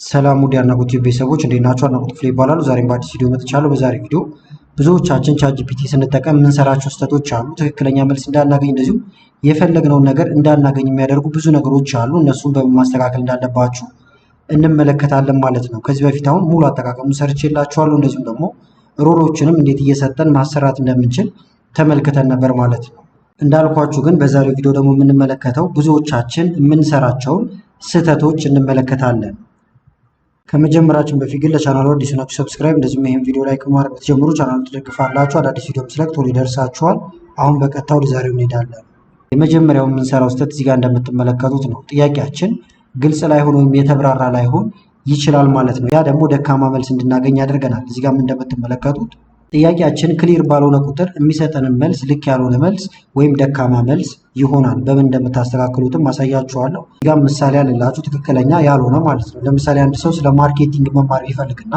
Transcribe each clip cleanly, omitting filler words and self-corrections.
ሰላም ውድ የአድናቆት ቤተሰቦች እንዴት ናችሁ? አድናቆት ክፍሌ ይባላሉ። ዛሬም በአዲስ ቪዲዮ መጥቻለሁ። በዛሬ ቪዲዮ ብዙዎቻችን ቻትጂፒቲ ስንጠቀም የምንሰራቸው ስህተቶች አሉ። ትክክለኛ መልስ እንዳናገኝ እንደዚሁም የፈለግነውን ነገር እንዳናገኝ የሚያደርጉ ብዙ ነገሮች አሉ። እነሱን በምን ማስተካከል እንዳለባችሁ እንመለከታለን ማለት ነው። ከዚህ በፊት አሁን ሙሉ አጠቃቀሙን ሰርቼላችኋለሁ። እንደዚሁም ደግሞ ሮሎችንም እንዴት እየሰጠን ማሰራት እንደምንችል ተመልክተን ነበር ማለት ነው። እንዳልኳችሁ ግን በዛሬው ቪዲዮ ደግሞ የምንመለከተው ብዙዎቻችን የምንሰራቸውን ስህተቶች እንመለከታለን። ከመጀመራችን በፊት ግን ለቻናሉ አዲስ ናችሁ ሰብስክራይብ፣ እንደዚሁም ይሄን ቪዲዮ ላይክ ማድረግ ብትጀምሩ ቻናሉ ትደግፋላችሁ። አዳዲስ ቪዲዮም ስለቅ ቶሎ ይደርሳችኋል። አሁን በቀጥታ ወደ ዛሬው እንሄዳለን። የመጀመሪያው የምንሰራው ስህተት እዚህ ጋር እንደምትመለከቱት ነው። ጥያቄያችን ግልጽ ላይሆን ወይም የተብራራ ላይሆን ይችላል ማለት ነው። ያ ደግሞ ደካማ መልስ እንድናገኝ ያደርገናል። እዚህ ጋር እንደምትመለከቱት ጥያቄያችን ክሊር ባልሆነ ቁጥር የሚሰጠንን መልስ ልክ ያልሆነ መልስ ወይም ደካማ መልስ ይሆናል። በምን እንደምታስተካክሉትም ማሳያችኋለሁ። እዚህ ጋር ምሳሌ አለላችሁ ትክክለኛ ያልሆነ ማለት ነው። ለምሳሌ አንድ ሰው ስለ ማርኬቲንግ መማር ቢፈልግና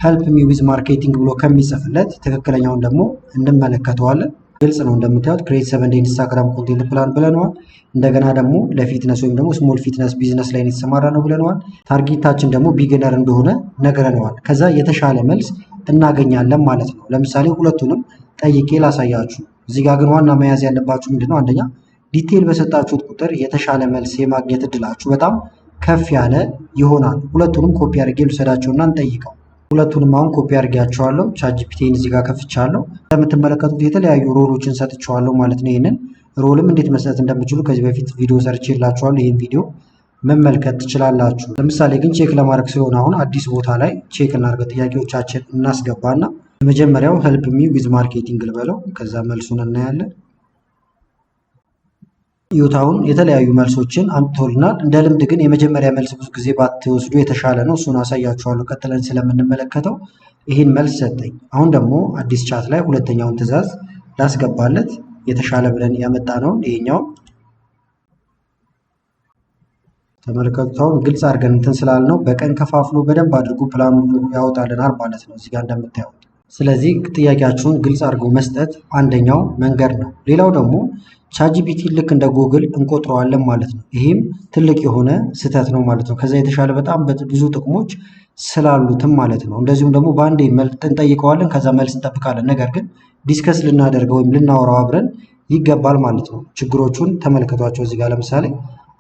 ሄልፕ ሚ ዊዝ ማርኬቲንግ ብሎ ከሚጽፍለት ትክክለኛውን ደግሞ እንመለከተዋለን። ግልጽ ነው እንደምታዩት ክሬት 7 ዴይ ኢንስታግራም ኮንቴንት ፕላን ብለነዋል። እንደገና ደግሞ ለፊትነስ ወይም ደግሞ ስሞል ፊትነስ ቢዝነስ ላይ የተሰማራ ነው ብለነዋል። ታርጌታችን ደግሞ ቢግነር እንደሆነ ነግረነዋል። ከዛ የተሻለ መልስ እናገኛለን ማለት ነው። ለምሳሌ ሁለቱንም ጠይቄ ላሳያችሁ። እዚህ ጋር ግን ዋና መያዝ ያለባችሁ ምንድነው? አንደኛ ዲቴል በሰጣችሁት ቁጥር የተሻለ መልስ የማግኘት እድላችሁ በጣም ከፍ ያለ ይሆናል። ሁለቱንም ኮፒ አድርጌ ልውሰዳቸውና እንጠይቀው። ሁለቱንም አሁን ኮፒ አድርጌያቸዋለሁ። ቻትጂፒቲን እዚህ ጋር ከፍቻለሁ። እንደምትመለከቱት የተለያዩ ሮሎችን ሰጥቼዋለሁ ማለት ነው። ይህንን ሮልም እንዴት መስጠት እንደምችሉ ከዚህ በፊት ቪዲዮ ሰርቼላችኋለሁ። ይህን ቪዲዮ መመልከት ትችላላችሁ። ለምሳሌ ግን ቼክ ለማድረግ ሲሆን አሁን አዲስ ቦታ ላይ ቼክ እናድርገው። ጥያቄዎቻችን እናስገባና የመጀመሪያው ሄልፕ ሚ ዊዝ ማርኬቲንግ ልበለው። ከዛ መልሱን እናያለን። ዩታውን የተለያዩ መልሶችን አምጥቶልናል። እንደ ልምድ ግን የመጀመሪያ መልስ ብዙ ጊዜ ባትወስዱ የተሻለ ነው። እሱን አሳያችኋለሁ ቀጥለን ስለምንመለከተው። ይህን መልስ ሰጠኝ። አሁን ደግሞ አዲስ ቻት ላይ ሁለተኛውን ትዕዛዝ ላስገባለት የተሻለ ብለን ያመጣ ነው። ይሄኛው ተመልከቱት። አሁን ግልጽ አድርገን እንትን ስላልነው በቀን ከፋፍሎ በደንብ አድርጎ ፕላኑ ያወጣልናል ማለት ነው እዚህ ጋር እንደምታዩት። ስለዚህ ጥያቄያችሁን ግልጽ አድርጎ መስጠት አንደኛው መንገድ ነው። ሌላው ደግሞ ቻትጂፒቲ ልክ እንደ ጉግል እንቆጥረዋለን ማለት ነው። ይህም ትልቅ የሆነ ስህተት ነው ማለት ነው። ከዛ የተሻለ በጣም ብዙ ጥቅሞች ስላሉትም ማለት ነው። እንደዚሁም ደግሞ በአንዴ እንጠይቀዋለን፣ ከዛ መልስ እንጠብቃለን። ነገር ግን ዲስከስ ልናደርገው ወይም ልናወራው አብረን ይገባል ማለት ነው። ችግሮቹን ተመልከቷቸው። እዚህ ጋር ለምሳሌ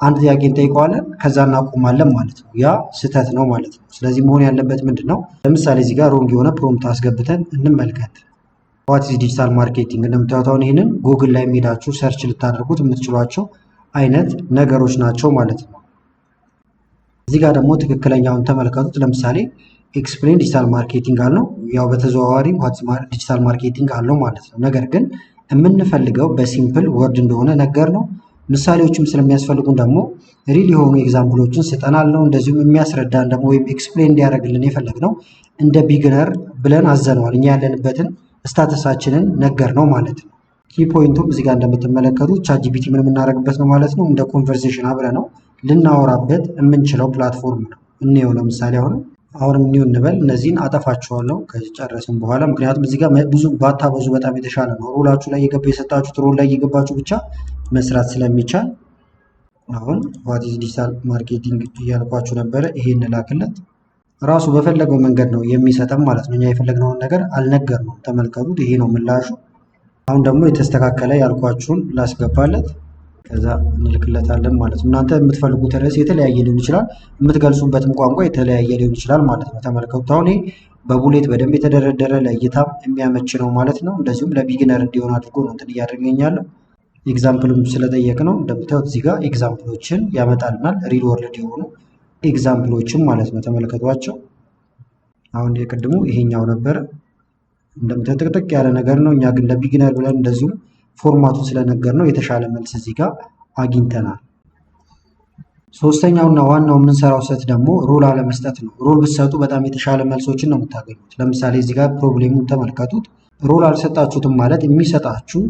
አንድ ጥያቄ እንጠይቀዋለን፣ ከዛ እናቆማለን ማለት ነው። ያ ስህተት ነው ማለት ነው። ስለዚህ መሆን ያለበት ምንድን ነው? ለምሳሌ እዚህ ጋር ሮንግ የሆነ ፕሮምፕት አስገብተን እንመልከት። ዋት ኢዝ ዲጂታል ማርኬቲንግ? እንደምታዩት አሁን ይህንን ጉግል ላይ ሄዳችሁ ሰርች ልታደርጉት የምትችሏቸው አይነት ነገሮች ናቸው ማለት ነው። እዚህ ጋር ደግሞ ትክክለኛውን ተመልከቱት። ለምሳሌ ኤክስፕሌን ዲጂታል ማርኬቲንግ አለው። ያው በተዘዋዋሪ ዲጂታል ማርኬቲንግ አለው ማለት ነው። ነገር ግን የምንፈልገው በሲምፕል ወርድ እንደሆነ ነገር ነው። ምሳሌዎችም ስለሚያስፈልጉን ደግሞ ሪል የሆኑ ኤግዛምፕሎችን ስጠናል ነው። እንደዚሁም የሚያስረዳን ደግሞ ወይም ኤክስፕሌን እንዲያደርግልን የፈለግነው እንደ ቢግነር ብለን አዘነዋል። እኛ ያለንበትን ስታተሳችንን ነገር ነው ማለት ነው። ኪ ፖይንቱም እዚህ ጋር እንደምትመለከቱት ቻትጂፒቲ ምን የምናደርግበት ነው ማለት ነው። እንደ ኮንቨርሴሽን አብረ ነው ልናወራበት የምንችለው ፕላትፎርም ነው። እንየው። ለምሳሌ አሁንም ኒው እንበል። እነዚህን አጠፋቸዋለሁ ከጨረስን በኋላ፣ ምክንያቱም እዚህ ጋር ብዙ ባታበዙ በጣም የተሻለ ነው። ሮላችሁ ላይ የሰጣችሁት ሮል ላይ የገባችሁ ብቻ መስራት ስለሚቻል አሁን ዋት ኢዝ ዲጂታል ማርኬቲንግ እያልኳችሁ ነበረ። ይሄን ላክለት ራሱ በፈለገው መንገድ ነው የሚሰጠን ማለት ነው። እኛ የፈለግነውን ነገር አልነገርነውም። ተመልከቱት፣ ይሄ ነው ምላሹ። አሁን ደግሞ የተስተካከለ ያልኳችሁን ላስገባለት፣ ከዛ እንልክለታለን ማለት ነው። እናንተ የምትፈልጉት ርዕስ የተለያየ ሊሆን ይችላል፣ የምትገልጹበትም ቋንቋ የተለያየ ሊሆን ይችላል ማለት ነው። ተመልከቱት፣ አሁን ይሄ በቡሌት በደንብ የተደረደረ ለእይታም የሚያመች ነው ማለት ነው። እንደዚሁም ለቢግነር እንዲሆን አድርጎ ነው እንትን እያደረገኛለሁ። ኤግዛምፕልም ስለጠየቅ ነው። እንደምታዩት እዚህ ጋር ኤግዛምፕሎችን ያመጣልናል፣ ሪል ወርልድ የሆኑ ኤግዛምፕሎችን ማለት ነው። ተመልከቷቸው። አሁን የቅድሙ ይሄኛው ነበረ። እንደምታዩት ጥቅጥቅ ያለ ነገር ነው። እኛ ግን ለቢግነር ብለን እንደዚሁም ፎርማቱን ስለነገር ነው የተሻለ መልስ እዚህ ጋር አግኝተናል። ሶስተኛውና ዋናው የምንሰራው ስህተት ደግሞ ሮል አለመስጠት ነው። ሮል ብትሰጡ በጣም የተሻለ መልሶችን ነው የምታገኙት። ለምሳሌ እዚህ ጋር ፕሮብሌሙን ተመልከቱት። ሮል አልሰጣችሁትም ማለት የሚሰጣችሁ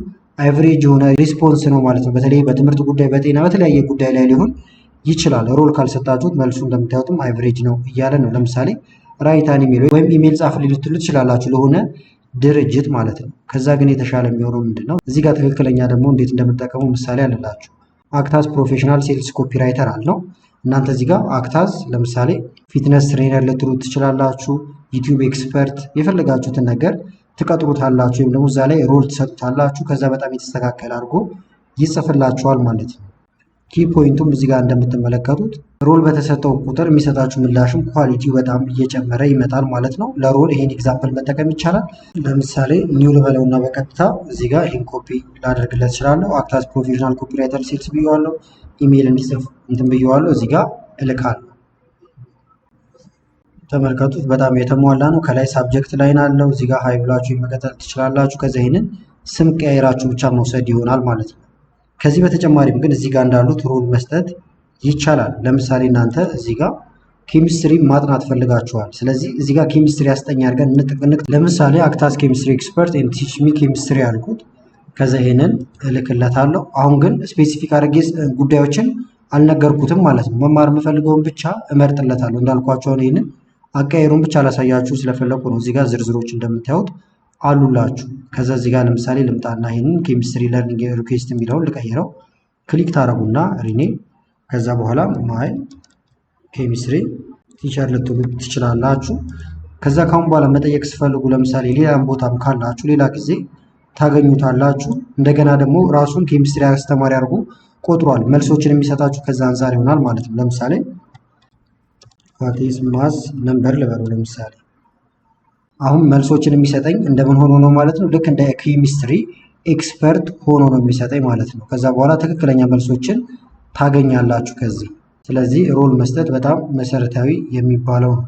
አቨሬጅ የሆነ ሪስፖንስ ነው ማለት ነው። በተለይ በትምህርት ጉዳይ፣ በጤና፣ በተለያየ ጉዳይ ላይ ሊሆን ይችላል። ሮል ካልሰጣችሁት መልሱ እንደምታዩትም አቨሬጅ ነው እያለ ነው። ለምሳሌ ራይታን ኢሜል ወይም ኢሜል ጻፍ ልትሉ ትችላላችሁ ለሆነ ድርጅት ማለት ነው። ከዛ ግን የተሻለ የሚሆነው ምንድን ነው? እዚህ ጋር ትክክለኛ ደግሞ እንዴት እንደምጠቀሙ ምሳሌ አለላችሁ። አክታዝ ፕሮፌሽናል ሴልስ ኮፒራይተር አለው። እናንተ እዚህ ጋር አክታዝ ለምሳሌ ፊትነስ ትሬነር ልትሉት ትችላላችሁ። ዩቲዩብ ኤክስፐርት የፈለጋችሁትን ነገር ትቀጥሩታላችሁ ወይም ደግሞ እዛ ላይ ሮል ትሰጡታላችሁ። ከዛ በጣም የተስተካከለ አድርጎ ይጽፍላችኋል ማለት ነው። ኪ ፖይንቱም እዚህ ጋር እንደምትመለከቱት ሮል በተሰጠው ቁጥር የሚሰጣችሁ ምላሽም ኳሊቲው በጣም እየጨመረ ይመጣል ማለት ነው። ለሮል ይሄን ኤግዛምፕል መጠቀም ይቻላል። ለምሳሌ ኒው ልበለውና በቀጥታ እዚህ ጋር ይሄን ኮፒ ላደርግለት እችላለሁ። አክት አዝ ፕሮፌሽናል ኮፒራይተር ሴልስ ብየዋለሁ። ኢሜይል እንዲጽፍ እንትን ብየዋለሁ። እዚህ ጋር እልካለሁ። ተመልከቱት በጣም የተሟላ ነው። ከላይ ሳብጀክት ላይን አለው። እዚህ ጋር ሀይ ብላችሁ መቀጠል ትችላላችሁ። ከዛ ይሄንን ስም ቀያይራችሁ ብቻ መውሰድ ይሆናል ማለት ነው። ከዚህ በተጨማሪም ግን እዚህ ጋር እንዳሉት ሮል መስጠት ይቻላል። ለምሳሌ እናንተ እዚህ ጋር ኬሚስትሪ ማጥናት ፈልጋችኋል። ስለዚህ እዚህ ጋር ኬሚስትሪ አስጠኝ አድርገን እንጥቅንቅ። ለምሳሌ አክት አዝ ኬሚስትሪ ኤክስፐርት ኤንድ ቲች ሚ ኬሚስትሪ አልኩት። ከዛ ይሄንን እልክለታለሁ። አሁን ግን ስፔሲፊክ አድርጌ ጉዳዮችን አልነገርኩትም ማለት ነው። መማር የምፈልገውን ብቻ እመርጥለታለሁ። እንዳልኳቸው ይሄንን አቀያየሩን ብቻ ላሳያችሁ ስለፈለኩ ነው። እዚህ ጋር ዝርዝሮች እንደምታዩት አሉላችሁ። ከዛ እዚህ ጋር ለምሳሌ ልምጣና ይሄንን ኬሚስትሪ ለርኒንግ ሪኩዌስት የሚለውን ልቀይረው። ክሊክ ታረጉና ሪኔም ከዛ በኋላ ማይ ኬሚስትሪ ቲቸር ልትሉ ትችላላችሁ። ከዛ ካሁን በኋላ መጠየቅ ስፈልጉ ለምሳሌ ሌላም ቦታም ካላችሁ ሌላ ጊዜ ታገኙታላችሁ። እንደገና ደግሞ ራሱን ኬሚስትሪ አስተማሪ አድርጎ ቆጥሯል። መልሶችን የሚሰጣችሁ ከዛ አንፃር ይሆናል ማለት ነው። ለምሳሌ ዋትስ ማስ ነምበር ልበለው። ለምሳሌ አሁን መልሶችን የሚሰጠኝ እንደምን ሆኖ ነው ማለት ነው። ልክ እንደ ኬሚስትሪ ኤክስፐርት ሆኖ ነው የሚሰጠኝ ማለት ነው። ከዛ በኋላ ትክክለኛ መልሶችን ታገኛላችሁ ከዚህ። ስለዚህ ሮል መስጠት በጣም መሰረታዊ የሚባለው ነው።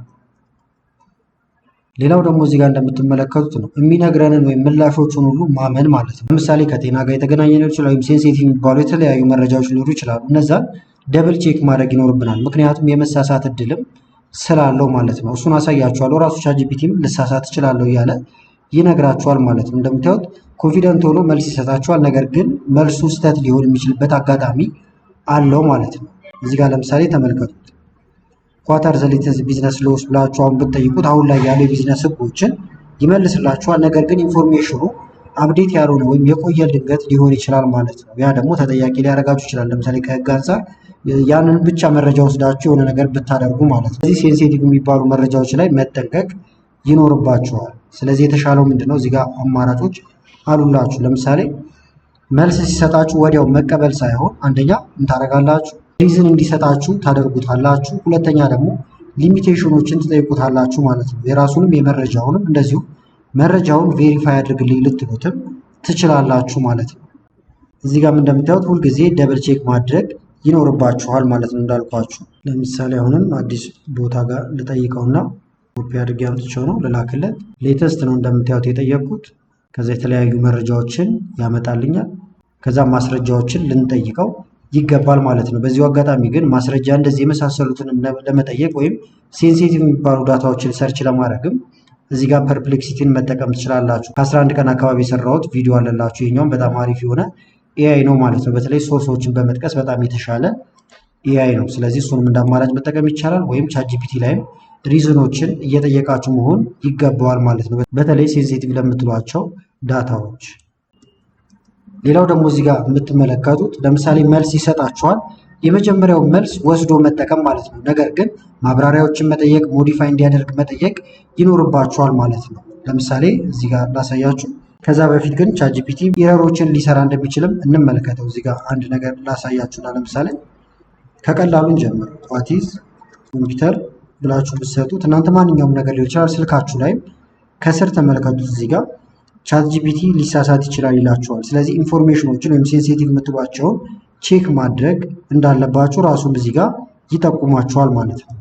ሌላው ደግሞ እዚህ ጋር እንደምትመለከቱት ነው የሚነግረንን ወይም ምላሾቹን ሁሉ ማመን ማለት ነው። ለምሳሌ ከጤና ጋር የተገናኘ ሊሆን ይችላል፣ ወይም ሴንሲቲቭ የሚባሉ የተለያዩ መረጃዎች ሊኖሩ ይችላሉ። እነዛን ደብል ቼክ ማድረግ ይኖርብናል። ምክንያቱም የመሳሳት እድልም ስላለው ማለት ነው። እሱን አሳያችኋለሁ። ራሱ ቻትጂፒቲም ልሳሳት እችላለሁ እያለ ይነግራችኋል ማለት ነው። እንደምታዩት ኮንፊደንት ሆኖ መልስ ይሰጣችኋል። ነገር ግን መልሱ ስህተት ሊሆን የሚችልበት አጋጣሚ አለው ማለት ነው። እዚህ ጋር ለምሳሌ ተመልከቱት። ኳታር ዘ ሌተስት ቢዝነስ ሎስ ብላችሁ አሁን ብትጠይቁት አሁን ላይ ያሉ የቢዝነስ ህጎችን ይመልስላችኋል። ነገር ግን ኢንፎርሜሽኑ አፕዴት ያልሆነ ወይም የቆየ ድንገት ሊሆን ይችላል ማለት ነው። ያ ደግሞ ተጠያቂ ሊያደርጋችሁ ይችላል። ለምሳሌ ከህግ አንጻር ያንን ብቻ መረጃ ወስዳችሁ የሆነ ነገር ብታደርጉ ማለት ነው። ስለዚህ ሴንሲቲቭ የሚባሉ መረጃዎች ላይ መጠንቀቅ ይኖርባችኋል። ስለዚህ የተሻለው ምንድነው? እዚህ ጋር አማራጮች አሉላችሁ። ለምሳሌ መልስ ሲሰጣችሁ ወዲያው መቀበል ሳይሆን አንደኛ ምን ታደርጋላችሁ? ሪዝን እንዲሰጣችሁ ታደርጉታላችሁ። ሁለተኛ ደግሞ ሊሚቴሽኖችን ትጠይቁታላችሁ ማለት ነው። የራሱንም የመረጃውንም እንደዚሁ መረጃውን ቬሪፋይ አድርግልኝ ልትሉትም ትችላላችሁ ማለት ነው። እዚህ ጋርም እንደምታዩት ሁልጊዜ ደብል ቼክ ማድረግ ይኖርባችኋል ማለት ነው። እንዳልኳችሁ ለምሳሌ አሁንም አዲስ ቦታ ጋር ልጠይቀውና ኮፒ አድርጌ አምጥቼው ነው ልላክለት። ሌተስት ነው እንደምታዩት የጠየቅኩት። ከዛ የተለያዩ መረጃዎችን ያመጣልኛል። ከዛ ማስረጃዎችን ልንጠይቀው ይገባል ማለት ነው። በዚሁ አጋጣሚ ግን ማስረጃ እንደዚህ የመሳሰሉትን ለመጠየቅ ወይም ሴንሲቲቭ የሚባሉ ዳታዎችን ሰርች ለማድረግም እዚህ ጋር ፐርፕሌክሲቲን መጠቀም ትችላላችሁ። ከ11 ቀን አካባቢ የሰራሁት ቪዲዮ አለላችሁ። ይሄኛውም በጣም አሪፍ የሆነ ኤአይ ነው ማለት ነው። በተለይ ሶርሶችን በመጥቀስ በጣም የተሻለ ኤአይ ነው። ስለዚህ እሱንም እንደ አማራጭ መጠቀም ይቻላል። ወይም ቻትጂፒቲ ላይም ሪዝኖችን እየጠየቃችሁ መሆን ይገባዋል ማለት ነው። በተለይ ሴንሲቲቭ ለምትሏቸው ዳታዎች። ሌላው ደግሞ እዚህ ጋር የምትመለከቱት ለምሳሌ መልስ ይሰጣችኋል። የመጀመሪያው መልስ ወስዶ መጠቀም ማለት ነው። ነገር ግን ማብራሪያዎችን መጠየቅ፣ ሞዲፋይ እንዲያደርግ መጠየቅ ይኖርባችኋል ማለት ነው። ለምሳሌ እዚህ ጋር ላሳያችሁ። ከዛ በፊት ግን ቻትጂፒቲ ኤረሮችን ሊሰራ እንደሚችልም እንመለከተው። እዚህ ጋር አንድ ነገር ላሳያችሁና ለምሳሌ ከቀላሉን ጀምሮ ዋትስ ኮምፒውተር ብላችሁ ብትሰጡት እናንተ ማንኛውም ነገር ሊሆን ይችላል። ስልካችሁ ላይም ከስር ተመልከቱት። እዚህ ጋር ቻትጂፒቲ ሊሳሳት ይችላል ይላችኋል። ስለዚህ ኢንፎርሜሽኖችን ወይም ሴንሲቲቭ የምትሏቸውን ቼክ ማድረግ እንዳለባችሁ ራሱን እዚህ ጋር ይጠቁማችኋል ማለት ነው።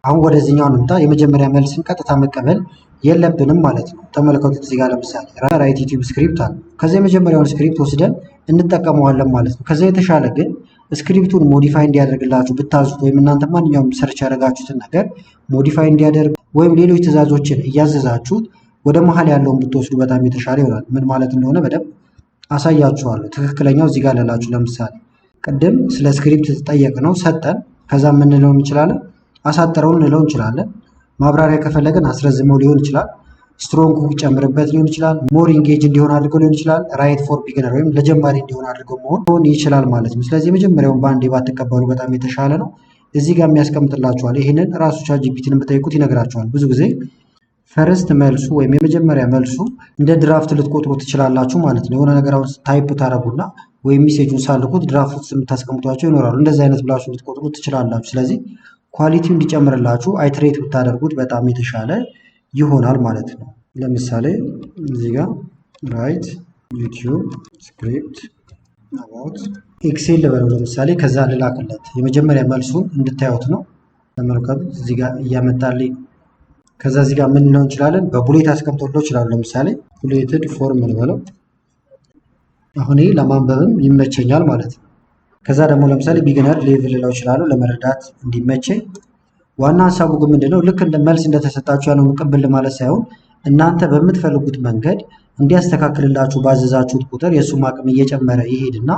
አሁን ወደዚህኛው እንምጣ። የመጀመሪያ መልስን ቀጥታ መቀበል የለብንም ማለት ነው። ተመልከቱት። እዚህ ጋር ለምሳሌ ራይት ዩቲዩብ ስክሪፕት አለ። ከዛ የመጀመሪያውን ስክሪፕት ወስደን እንጠቀመዋለን ማለት ነው። ከዛ የተሻለ ግን ስክሪፕቱን ሞዲፋይ እንዲያደርግላችሁ ብታዙት ወይም እናንተ ማንኛውም ሰርች ያደረጋችሁትን ነገር ሞዲፋይ እንዲያደርግ ወይም ሌሎች ትዕዛዞችን እያዘዛችሁት ወደ መሀል ያለውን ብትወስዱ በጣም የተሻለ ይሆናል። ምን ማለት እንደሆነ በደንብ አሳያችኋለሁ። ትክክለኛው እዚህ ጋር ላላችሁ ለምሳሌ ቅድም ስለ ስክሪፕት ተጠየቅ ነው ሰጠን። ከዛ የምንለው እንችላለን አሳጥረው እንለው እንችላለን። ማብራሪያ ከፈለገን አስረዝመው ሊሆን ይችላል። ስትሮንግ ሁክ ጨምርበት ሊሆን ይችላል። ሞር ኢንጌጅ እንዲሆን አድርገው ሊሆን ይችላል። ራይት ፎር ቢግነር ወይም ለጀማሪ እንዲሆን አድርገው መሆን ይችላል ማለት ነው። ስለዚህ የመጀመሪያውን በአንዴ ባትቀበሉ በጣም የተሻለ ነው። እዚህ ጋር የሚያስቀምጥላችኋል። ይህንን ራሱ ቻትጂፒቲን ብጠይቁት ይነግራችኋል። ብዙ ጊዜ ፈርስት መልሱ ወይም የመጀመሪያ መልሱ እንደ ድራፍት ልትቆጥሩ ትችላላችሁ ማለት ነው። የሆነ ነገር አሁን ታይፕ ታደረጉና ወይም ሜሴጁን ሳልኩት ድራፍት ውስጥ የምታስቀምጧቸው ይኖራሉ። እንደዚህ አይነት ብላችሁ ልትቆጥሩ ትችላላችሁ። ስለዚህ ኳሊቲው እንዲጨምርላችሁ አይትሬት ብታደርጉት በጣም የተሻለ ይሆናል ማለት ነው። ለምሳሌ እዚህ ጋር ራይት ዩቲዩብ ስክሪፕት አባውት ኤክሴል ልበለው ለምሳሌ። ከዛ ልላክለት የመጀመሪያ መልሱን እንድታዩት ነው። ተመልከቱት እዚህ ጋር እያመጣልኝ። ከዛ እዚህ ጋር ምን ልለው እንችላለን? በቡሌት አስቀምጦልኝ ይችላል። ለምሳሌ ቡሌትድ ፎርም ልበለው። አሁን ይሄ ለማንበብም ይመቸኛል ማለት ነው። ከዛ ደግሞ ለምሳሌ ቢግነር ሌቭል ልለው ይችላሉ ለመረዳት እንዲመቸኝ። ዋና ሀሳቡ ግን ምንድነው? ልክ እንደ መልስ እንደተሰጣችሁ ያለውን ቅብል ማለት ሳይሆን እናንተ በምትፈልጉት መንገድ እንዲያስተካክልላችሁ ባዘዛችሁት ቁጥር የእሱም አቅም እየጨመረ ይሄድና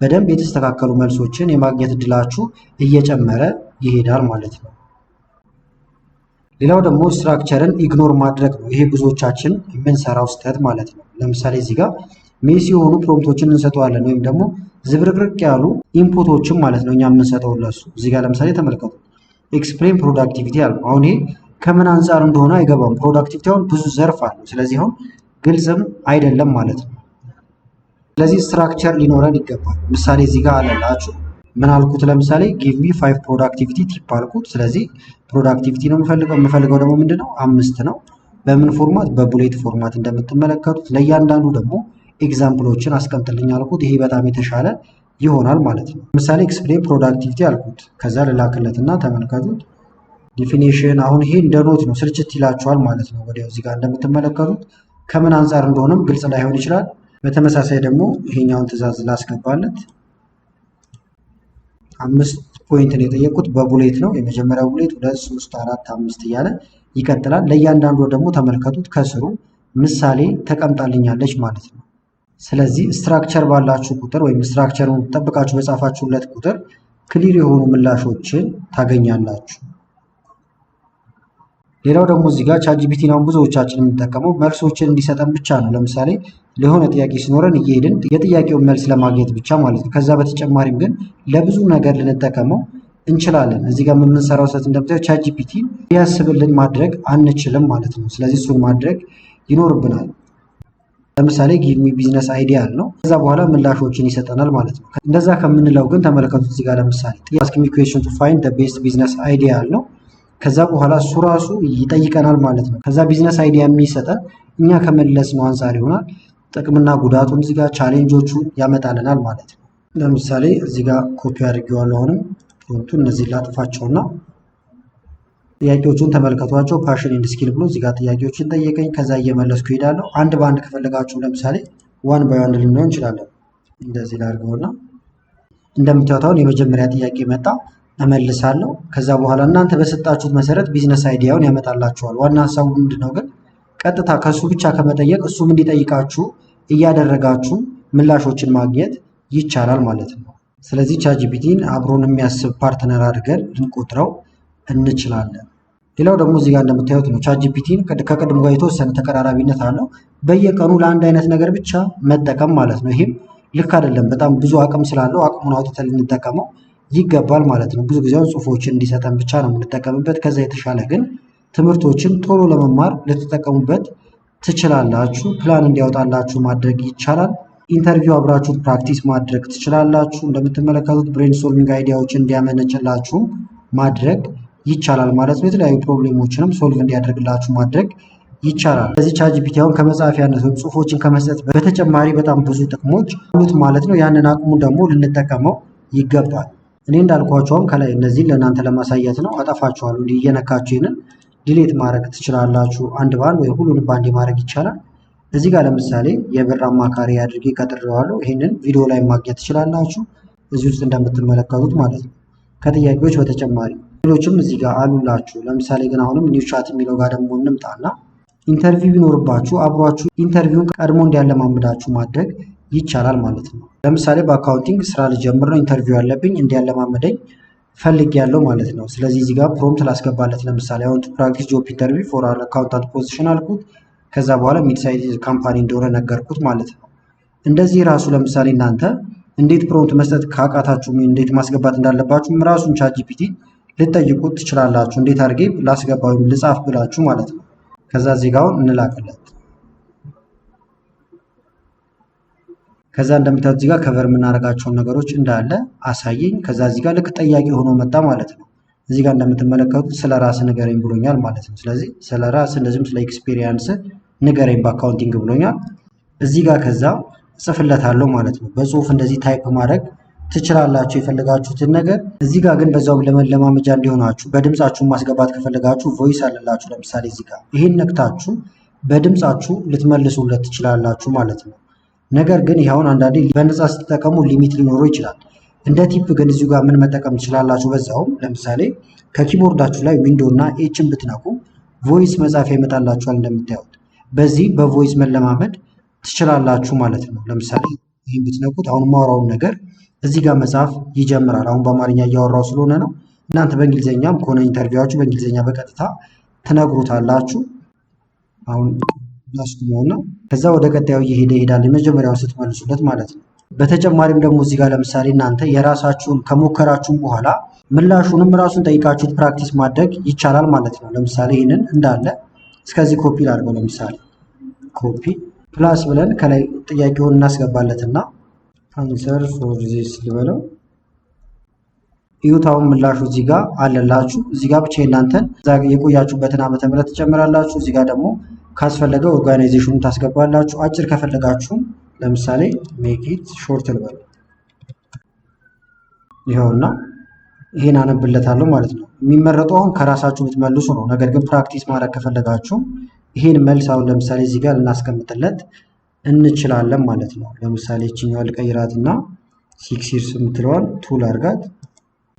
በደንብ የተስተካከሉ መልሶችን የማግኘት እድላችሁ እየጨመረ ይሄዳል ማለት ነው። ሌላው ደግሞ ስትራክቸርን ኢግኖር ማድረግ ነው። ይሄ ብዙዎቻችን የምንሰራው ስህተት ማለት ነው። ለምሳሌ እዚህ ጋር ሜሲ የሆኑ ፕሮምፕቶችን እንሰጠዋለን ወይም ደግሞ ዝብርቅርቅ ያሉ ኢንፑቶችን ማለት ነው እኛ የምንሰጠው ለሱ። እዚህ ጋር ለምሳሌ ተመልከቱ ኤክስፕሌን ፕሮዳክቲቪቲ አለ። አሁን ይሄ ከምን አንጻር እንደሆነ አይገባም። ፕሮዳክቲቪቲ አሁን ብዙ ዘርፍ አለው። ስለዚህ አሁን ግልጽም አይደለም ማለት ነው። ስለዚህ ስትራክቸር ሊኖረን ይገባል። ምሳሌ እዚህ ጋር አለላችሁ። ምን አልኩት? ለምሳሌ ጊቭ ሚ 5 ፕሮዳክቲቪቲ ቲፕ አልኩት። ስለዚህ ፕሮዳክቲቪቲ ነው የምፈልገው ደግሞ ምንድነው 5 ነው። በምን ፎርማት? በቡሌት ፎርማት እንደምትመለከቱት። ለእያንዳንዱ ደግሞ ኤግዛምፕሎችን አስቀምጥልኝ አልኩት። ይሄ በጣም የተሻለ ይሆናል ማለት ነው። ምሳሌ ኤክስፕሌን ፕሮዳክቲቪቲ አልኩት። ከዛ ልላክለትና ተመልከቱት ዲፊኒሽን። አሁን ይሄ እንደ ኖት ነው ስርጭት ይላችኋል ማለት ነው። ወዲያው እዚህ ጋር እንደምትመለከቱት ከምን አንጻር እንደሆነም ግልጽ ላይሆን ይችላል። በተመሳሳይ ደግሞ ይሄኛውን ትዕዛዝ ላስገባለት 5 ፖይንት ነው የጠየቁት። በቡሌት ነው የመጀመሪያው ቡሌት 2 3 4 5 እያለ ይቀጥላል። ለእያንዳንዱ ደግሞ ተመልከቱት ከስሩ ምሳሌ ተቀምጣልኛለች ማለት ነው። ስለዚህ ስትራክቸር ባላችሁ ቁጥር ወይም ስትራክቸሩን ጠብቃችሁ በጻፋችሁለት ቁጥር ክሊር የሆኑ ምላሾችን ታገኛላችሁ። ሌላው ደግሞ እዚህ ጋር ቻትጂፒቲን አሁን ብዙዎቻችን የምንጠቀመው መልሶችን እንዲሰጠን ብቻ ነው። ለምሳሌ ለሆነ ጥያቄ ሲኖረን እየሄድን የጥያቄውን መልስ ለማግኘት ብቻ ማለት ነው። ከዛ በተጨማሪም ግን ለብዙ ነገር ልንጠቀመው እንችላለን። እዚህ ጋር የምንሰራው ሰት እንደምታየው ቻትጂፒቲን ሊያስብልን ማድረግ አንችልም ማለት ነው። ስለዚህ እሱን ማድረግ ይኖርብናል። ለምሳሌ ጊቭ ሚ ቢዝነስ አይዲያ አልነው። ከዛ በኋላ ምላሾችን ይሰጠናል ማለት ነው። እንደዛ ከምንለው ግን ተመልከቱት እዚህ ጋር ለምሳሌ አስክ ሚ ኩዌስችን ቱ ፋይንድ ዘ ቤስት ቢዝነስ አይዲያ አልነው። ከዛ በኋላ እሱ ራሱ ይጠይቀናል ማለት ነው። ከዛ ቢዝነስ አይዲያ የሚሰጠን እኛ ከመለስ ነው አንጻር ይሆናል። ጥቅምና ጉዳቱን እዚህ ጋር ቻሌንጆቹን ያመጣልናል ማለት ነው። ለምሳሌ እዚህ ጋር ኮፒ አድርጌዋለሁ። አሁንም ፕሮምፕቱን እነዚህ ላጥፋቸውና ጥያቄዎቹን ተመልከቷቸው። ፓሽን ኤንድ ስኪል ብሎ እዚህ ጋር ጥያቄዎችን ጠየቀኝ። ከዛ እየመለስኩ ሄዳለሁ። አንድ በአንድ ከፈለጋችሁ ለምሳሌ ዋን ባይ ዋን ልንለው እንችላለን። እንደዚህ ላድርገውና እንደምታዩት አሁን የመጀመሪያ ጥያቄ መጣ፣ እመልሳለሁ። ከዛ በኋላ እናንተ በሰጣችሁት መሰረት ቢዝነስ አይዲያውን ያመጣላችኋል። ዋና ሀሳቡ ምንድነው ግን ቀጥታ ከሱ ብቻ ከመጠየቅ እሱም እንዲጠይቃችሁ እያደረጋችሁ ምላሾችን ማግኘት ይቻላል ማለት ነው። ስለዚህ ቻትጂፒቲን አብሮን የሚያስብ ፓርትነር አድርገን ልንቆጥረው እንችላለን። ሌላው ደግሞ እዚህ ጋር እንደምታዩት ነው ቻትጂፒቲን ከቅድሙ ጋር የተወሰነ ተቀራራቢነት አለው። በየቀኑ ለአንድ አይነት ነገር ብቻ መጠቀም ማለት ነው። ይህም ልክ አይደለም። በጣም ብዙ አቅም ስላለው አቅሙን አውጥተን ልንጠቀመው ይገባል ማለት ነው። ብዙ ጊዜ ጽሁፎችን እንዲሰጠን ብቻ ነው የምንጠቀምበት። ከዛ የተሻለ ግን ትምህርቶችን ቶሎ ለመማር ልትጠቀሙበት ትችላላችሁ። ፕላን እንዲያወጣላችሁ ማድረግ ይቻላል። ኢንተርቪው አብራችሁ ፕራክቲስ ማድረግ ትችላላችሁ። እንደምትመለከቱት ብሬንስቶርሚንግ አይዲያዎችን እንዲያመነጭላችሁ ማድረግ ይቻላል ማለት ነው። የተለያዩ ፕሮብሌሞችንም ሶልቭ እንዲያደርግላችሁ ማድረግ ይቻላል። ስለዚህ ቻትጂፒቲ አሁን ከመጻፊያነት ወይም ጽሁፎችን ከመስጠት በተጨማሪ በጣም ብዙ ጥቅሞች አሉት ማለት ነው። ያንን አቅሙ ደግሞ ልንጠቀመው ይገባል። እኔ እንዳልኳቸውም ከላይ እነዚህን ለእናንተ ለማሳየት ነው። አጠፋችኋለሁ። እንዲህ እየነካችሁ ይህንን ዲሌት ማድረግ ትችላላችሁ። አንድ በአንድ ወይ ሁሉንም በአንዴ ማድረግ ይቻላል። እዚህ ጋር ለምሳሌ የብር አማካሪ አድርጌ ቀጥሬዋለሁ። ይህንን ቪዲዮ ላይ ማግኘት ትችላላችሁ እዚህ ውስጥ እንደምትመለከቱት ማለት ነው። ከጥያቄዎች በተጨማሪ ሌሎችም እዚህ ጋር አሉላችሁ። ለምሳሌ ግን አሁንም ኒው ቻት የሚለው ጋር ደግሞ እንምጣና ኢንተርቪው ቢኖርባችሁ አብሯችሁ ኢንተርቪውን ቀድሞ እንዲያለማምዳችሁ ማድረግ ይቻላል ማለት ነው። ለምሳሌ በአካውንቲንግ ስራ ልጀምር ነው፣ ኢንተርቪው ያለብኝ እንዲያለማመደኝ ፈልጌያለሁ ማለት ነው። ስለዚህ እዚህ ጋር ፕሮምፕት ላስገባለት። ለምሳሌ አሁን ፕራክቲስ ጆብ ኢንተርቪው ፎር አን አካውንታንት ፖዚሽን አልኩት። ከዛ በኋላ ሚድ ሳይዝ ካምፓኒ እንደሆነ ነገርኩት ማለት ነው። እንደዚህ ራሱ ለምሳሌ እናንተ እንዴት ፕሮምፕት መስጠት ካቃታችሁ እንዴት ማስገባት እንዳለባችሁ ራሱን ቻትጂፒቲ ልትጠይቁት ትችላላችሁ። እንዴት አድርጌ ላስገባ ወይም ልጻፍ ብላችሁ ማለት ነው። ከዛ እዚህ ጋር እንላክለት። ከዛ እንደምታዩት እዚህ ጋር ከቨር የምናደርጋቸውን ነገሮች እንዳለ አሳየኝ። ከዛ እዚህ ጋር ልክ ጠያቂ ሆኖ መጣ ማለት ነው። እዚህ ጋር እንደምትመለከቱት ስለ ራስ ንገረኝ ብሎኛል ማለት ነው። ስለዚህ ስለ ራስ እንደዚሁም ስለ ኤክስፒሪየንስ ንገረኝ በአካውንቲንግ ብሎኛል። እዚህ ጋር ከዛ እጽፍለታለሁ ማለት ነው። በጽሁፍ እንደዚህ ታይፕ ማድረግ ትችላላችሁ የፈለጋችሁትን ነገር። እዚህ ጋር ግን በዛው ለመለማመጃ እንዲሆናችሁ በድምጻችሁ ማስገባት ከፈለጋችሁ ቮይስ አለላችሁ። ለምሳሌ እዚህ ጋር ይሄን ነክታችሁ በድምጻችሁ ልትመልሱለት ትችላላችሁ ማለት ነው። ነገር ግን ይኸውን አንዳንዴ በነፃ ስትጠቀሙ ሊሚት ሊኖረው ይችላል። እንደ ቲፕ ግን እዚሁ ጋር ምን መጠቀም ትችላላችሁ? በዛውም ለምሳሌ ከኪቦርዳችሁ ላይ ዊንዶ እና ኤችን ብትነኩ ቮይስ መጻፊያ ይመጣላችኋል እንደምታዩት። በዚህ በቮይስ መለማመድ ትችላላችሁ ማለት ነው። ለምሳሌ ይህን ብትነኩት አሁን የማወራውን ነገር እዚህ ጋር መጻፍ ይጀምራል። አሁን በአማርኛ እያወራው ስለሆነ ነው። እናንተ በእንግሊዝኛም ከሆነ ኢንተርቪዋችሁ በእንግሊዝኛ በቀጥታ ትነግሩታላችሁ። አሁን ላስቁመውና ከዛ ወደ ቀጣዩ እየሄደ ይሄዳል የመጀመሪያውን ስትመልሱለት ማለት ነው። በተጨማሪም ደግሞ እዚህ ጋር ለምሳሌ እናንተ የራሳችሁን ከሞከራችሁም በኋላ ምላሹንም ራሱን ጠይቃችሁት ፕራክቲስ ማድረግ ይቻላል ማለት ነው። ለምሳሌ ይህንን እንዳለ እስከዚህ ኮፒ ላድርገው። ለምሳሌ ኮፒ ፕላስ ብለን ከላይ ጥያቄውን እናስገባለትና አንሰር ፎር ዚስ ልበለው። ይሁታውን ምላሹ እዚህ ጋር አለላችሁ። እዚህ ጋር ብቻ እናንተን የቆያችሁበትን ዓመተ ምህረት ትጨምራላችሁ። እዚህ ጋር ደግሞ ካስፈለገ ኦርጋናይዜሽኑን ታስገባላችሁ። አጭር ከፈለጋችሁም ለምሳሌ ሜክ ኢት ሾርት ልበለው። ይኸውና ይሄን አነብለታለሁ ማለት ነው። የሚመረጠው አሁን ከራሳችሁ ብትመልሱ ነው። ነገር ግን ፕራክቲስ ማድረግ ከፈለጋችሁ ይሄን መልስ አሁን ለምሳሌ እዚህ ጋር ልናስቀምጥለት እንችላለን ማለት ነው። ለምሳሌ እችኛዋን ልቀይራትና ሲክሲርስ የምትለዋን ቱል አድርጋት።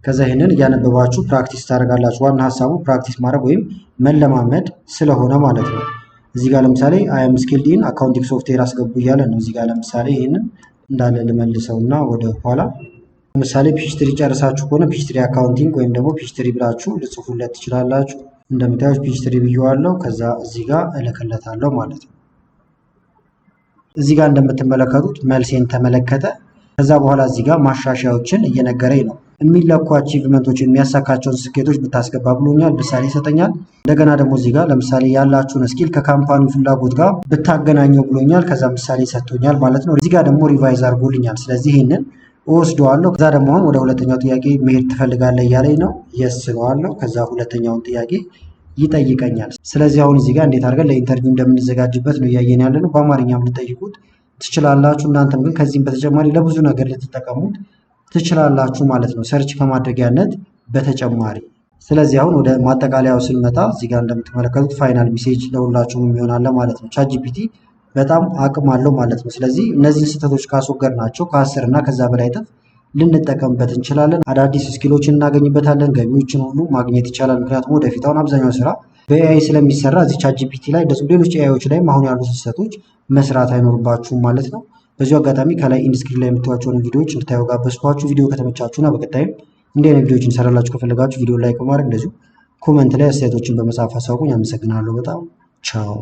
ከዛ ይሄንን እያነበባችሁ ፕራክቲስ ታደርጋላችሁ። ዋና ሀሳቡ ፕራክቲስ ማድረግ ወይም መለማመድ ስለሆነ ማለት ነው። እዚህ ጋር ለምሳሌ አም ስኪልድ ኢን አካውንቲንግ ሶፍትዌር አስገቡ እያለ ነው። እዚህ ጋር ለምሳሌ ይሄንን እንዳለ ልመልሰውና ወደ ኋላ ለምሳሌ ፒችትሪ ጨርሳችሁ ከሆነ ፒችትሪ አካውንቲንግ ወይም ደግሞ ፒችትሪ ብላችሁ ልጽፉለት ትችላላችሁ። እንደምታዩት ፒችትሪ ብየዋለሁ። ከዛ እዚህ ጋር እልክለታለሁ ማለት ነው። እዚህ ጋር እንደምትመለከቱት መልሴን ተመለከተ። ከዛ በኋላ እዚህ ጋር ማሻሻያዎችን እየነገረኝ ነው። የሚለኩ አቺቭመንቶች የሚያሳካቸውን ስኬቶች ብታስገባ ብሎኛል። ምሳሌ ይሰጠኛል። እንደገና ደግሞ እዚህ ጋር ለምሳሌ ያላችሁን ስኪል ከካምፓኒው ፍላጎት ጋር ብታገናኘው ብሎኛል። ከዛ ምሳሌ ሰጥቶኛል ማለት ነው። እዚህ ጋር ደግሞ ሪቫይዝ አድርጎልኛል። ስለዚህ ይህንን እወስደዋለሁ። ከዛ ደግሞ አሁን ወደ ሁለተኛው ጥያቄ መሄድ ትፈልጋለህ እያለኝ ነው። የስ እለዋለሁ። ከዛ ሁለተኛውን ጥያቄ ይጠይቀኛል። ስለዚህ አሁን እዚህ ጋር እንዴት አድርገን ለኢንተርቪው እንደምንዘጋጅበት ነው እያየን ያለ ነው። በአማርኛም ልጠይቁት ትችላላችሁ። እናንተም ግን ከዚህም በተጨማሪ ለብዙ ነገር ልትጠቀሙት ትችላላችሁ ማለት ነው፣ ሰርች ከማድረጊያነት በተጨማሪ። ስለዚህ አሁን ወደ ማጠቃለያው ስንመጣ እዚህ ጋር እንደምትመለከቱት ፋይናል ሜሴጅ ለሁላችሁም የሚሆናለ ማለት ነው። ቻትጂፒቲ በጣም አቅም አለው ማለት ነው። ስለዚህ እነዚህን ስህተቶች ካስወገድናቸው ከ10 እና ከዛ በላይ እጥፍ ልንጠቀምበት እንችላለን። አዳዲስ ስኪሎችን እናገኝበታለን። ገቢዎችን ሁሉ ማግኘት ይቻላል። ምክንያቱም ወደፊት አሁን አብዛኛው ስራ በኤአይ ስለሚሰራ እዚህ ቻትጂፒቲ ላይ ሌሎች ኤአይዎች ላይም አሁን ያሉት ስህተቶች መስራት አይኖርባችሁም ማለት ነው። በዚሁ አጋጣሚ ከላይ ኢንስክሪን ላይ የምታዩዋቸውን ቪዲዮዎች እንድታዩ ጋበዝኳችሁ። ቪዲዮ ከተመቻችሁና በቀጣይም እንዲህ አይነት ቪዲዮዎችን እንሰራላችሁ ከፈለጋችሁ ቪዲዮ ላይክ በማድረግ እንደዚሁ ኮመንት ላይ አስተያየቶችን በመጻፍ አሳውቁኝ። አመሰግናለሁ በጣም ቻው።